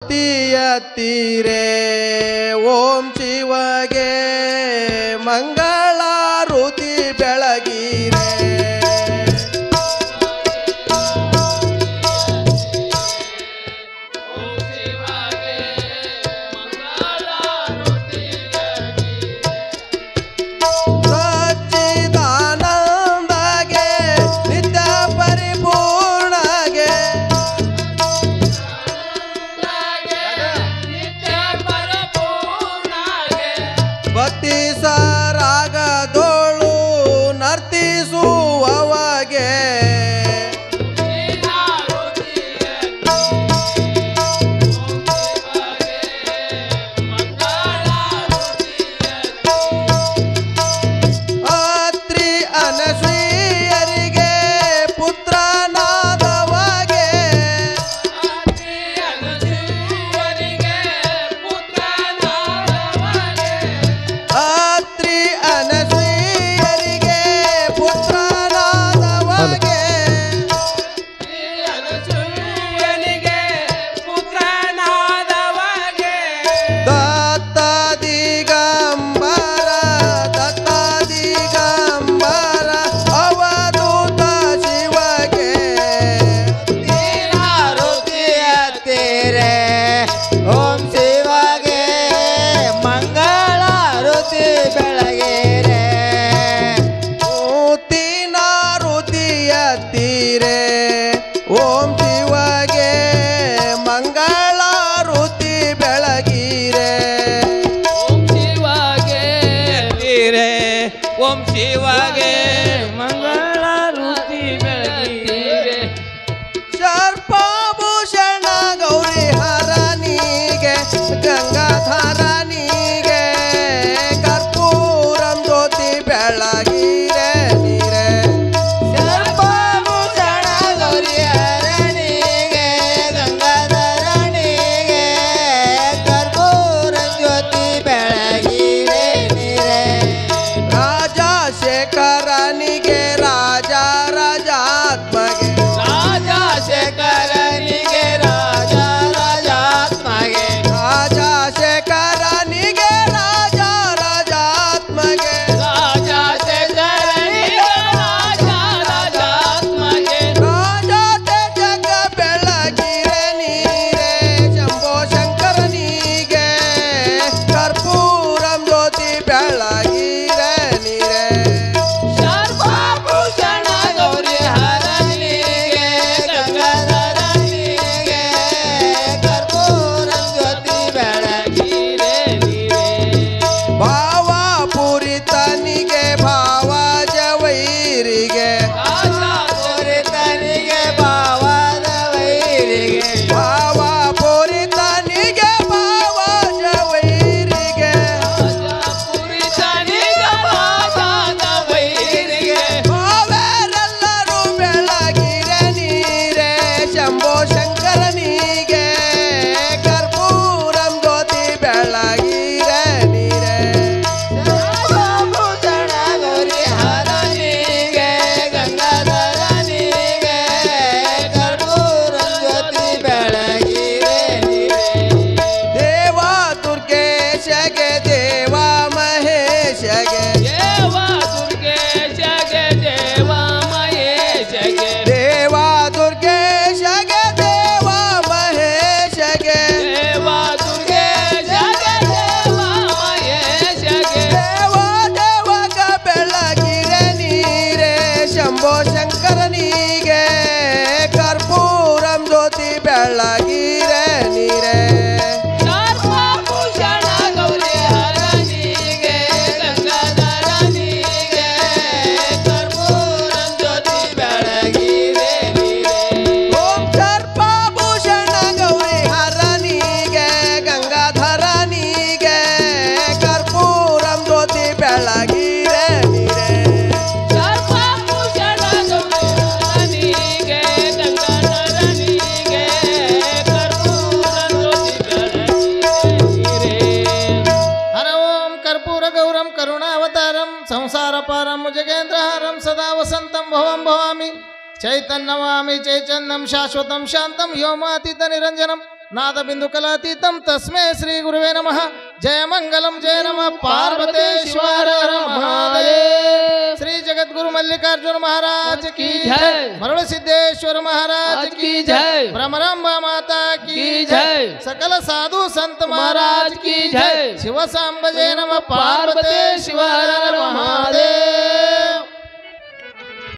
ಎತ್ತೀರೆ ಓಂ ಶಿವಗೆ ಮಂಗಳಾರುತಿ ಬೆಳಗಿರೆ ಭಕ್ತಿ ಸರಾಗದೋಳು ನರ್ತಿಸುವವಗೆ ಅತ್ರಿ ಅನಸೂಯರಿಗೆ ಪುತ್ರನಾದವಗೆ ಅತ್ರಿ ಅನಸೂಯರಿಗೆ ಪುತ್ರನಾದವಗೆ ದತ್ತ ದಿಗಂಬರ ಅವಧೂತ ಶಿವಗೆ ತೀರೆ ಓಂ ಶಿವಗೆ ಮಂಗಳಾರುತಿ ಬೆಳಗಿರೆ ಮೂತಿನಾರುತಿಯ ತೀರೆ ಓಂ ಶಿವಗೆ ಮಂಗಳಾರುತಿ ಬೆಳಗಿರೆ ಓಂ ಶಿವಗೆ ಮಂಗಳಾರುತಿ ಬೆಳಗಿರೆ ಸರ್ಪಭೂಷಣ ಗೌರಿ ಹರನಿಗೆ ಗಂಗಾಧರನಿಗೆ ಕರ್ಪೂರಂ ಜ್ಯೋತಿ ಬೆಳಗಿರೆ ನೀರೆ ಸರ್ಪಭೂಷಣ ಗೌರಿ ಹರನಿಗೆ ಗಂಗಾಧರನಿಗೆ ಕರ್ಪೂರ ಜ್ಯೋತಿ ಬೆಳಗಿರೆ ನೀರೆ ರಾಜಶೇಖರನಿಗೆ ರಾಜ ರಾಜಾತ್ಮಗೆ ರಾಜಶೇಖರನಿಗೆ ರಾಜ ರಾಜಾತ್ಮಗೆ ರಾಜಶೇಖರನಿಗೆ ರಾಜ ರಾಜಾತ್ಮಗೆ ರಾಜಶೇಖರನಿಗೆ ರಾಜ ರಾಜಾತ್ಮಗೆ ರಾಜ ಜಗ ಬೆಳಗಿರೆ ನೀರೆ ಶಂಭೋ ಶಂಕರನಿಗೆ ಕರ್ಪೂರಂ ಜ್ಯೋತಿ ಬೆಳಗಿರೆ ನೀರೆ ಸರ್ವಭೂಷಣ ಗೌರಿ ಹರನಿಗೆ ಗಂಗಾಧರನಿಗೆ ಕರ್ಪೂರ ಜ್ಯೋತಿ ಬೆಳಗಿರೆ ನೀರೆ ಭಾವ ಪೂರಿತನಿಗೆ ಭಾವ ಜವೈರಿಗೆ ಪುರಿತನಿಗೆ ಭಾವದ ವೈರಿಗೆ ಭಾವ ಪೂರಿತನಿಗೆ ಭಾವ ಜವೈರಿಗೆ ಪುರಿತನಿಗೆ ಭಾವದ ವೈರಿಗೆ ಭಾವರೆಲ್ಲರೂ ಬೆಳಗಿರೆ ನೀರೆ ಶಂಭೋ ಶಂಕರನಿಗೆ ಕರ್ಪೂರಂ ಜ್ಯೋತಿ ಬೆಳಗಿರೆ ನೀರೆ ಸರ್ವಭೂಷಣ ಗೌರಿ ಹರನಿಗೆ ಗಂಗಾಧರನಿಗೆ ಕರ್ಪೂರ ಜ್ಯೋತಿ ಬೆಳಗಿರೆ ನೀರೆ ದೇವ ದುರ್ಗೇಶಗೆ ದೇವ ಮಹೇಶಗೆ ದೇವ ದುರ್ಗೇಶಗೆ ದೇವ ಮಹೇಶಗೆ ದೇವ ದುರ್ಗೇಶಗೆ ದೇವ ಮಹೇಶಗೆ ದೇವ ದುರ್ಗೇಶಗೆ ದೇವ ಮಹೇಶಗೆ ದೇವ ದೇವಗ ಬೆಳಗಿರೆ ನೀರೆ ಶಂಭೋ ಶಂಕರನಿಗೆ ಕರ್ಪೂರಂ ಜ್ಯೋತಿ ಬೆಳಗಿರೆ ನೀರೆ ಸರ್ವಭೂಷಣ ಗೌರಿ ಹರನಿಗೆ ಗಂಗಾಧರನಿಗೆ ಕರ್ಪೂರ ಜ್ಯೋತಿ ಬೆಳಗಿರೆ ನೀರೆ ಓಂ ಸರ್ಪಭೂಷಣ ಗೌರಿ ಹರನಿಗೆ ಗಂಗಾಧರನಿಗೆ ಕರ್ಪೂರಂ ಜ್ಯೋತಿ ಬೆಳಗಿರೆ ನೀರೆ ಸರ್ವಭೂಷಣ ಗೌರಿ ಹರನಿಗೆ ಗಂಗಾಧರನಿಗೆ ಕರ್ಪೂರ ಜ್ಯೋತಿ ಬೆಳಗಿರೆ ನೀರೆ ಹರ ಓಂ ಕರ್ಪೂರ ಗೌರಂ ಕರುಣಾವತಾರಂ ಸಂಸಾರಪಾರಂ ಮುಜಗೇಂದ್ರಹಾರಂ ಸದಾ ವಸಂತಂ ಭವಂ ಭವಾಮಿ ಚೈತನ್ಯವಾಮಿ ಚೈತನ್ಯಂ ಶಾಶ್ವತಂ ಶಾಂತಂ ವ್ಯೋಮಾತೀತ ನಿರಂಜನಂ नाद बिंदु कलातीतम तस्मै श्री गुरुवे नमः जय मंगलम जय नमः पार्वतेश्वर महादेव श्री जगद्गुरु मल्लिकार्जुन महाराज की जय मरुड़ सिद्धेश्वर महाराज की जय ब्रह्मरंबा माता की जय सकल साधु संत महाराज की जय शिव सांब जय नमः पार्वतेश्वर महादेव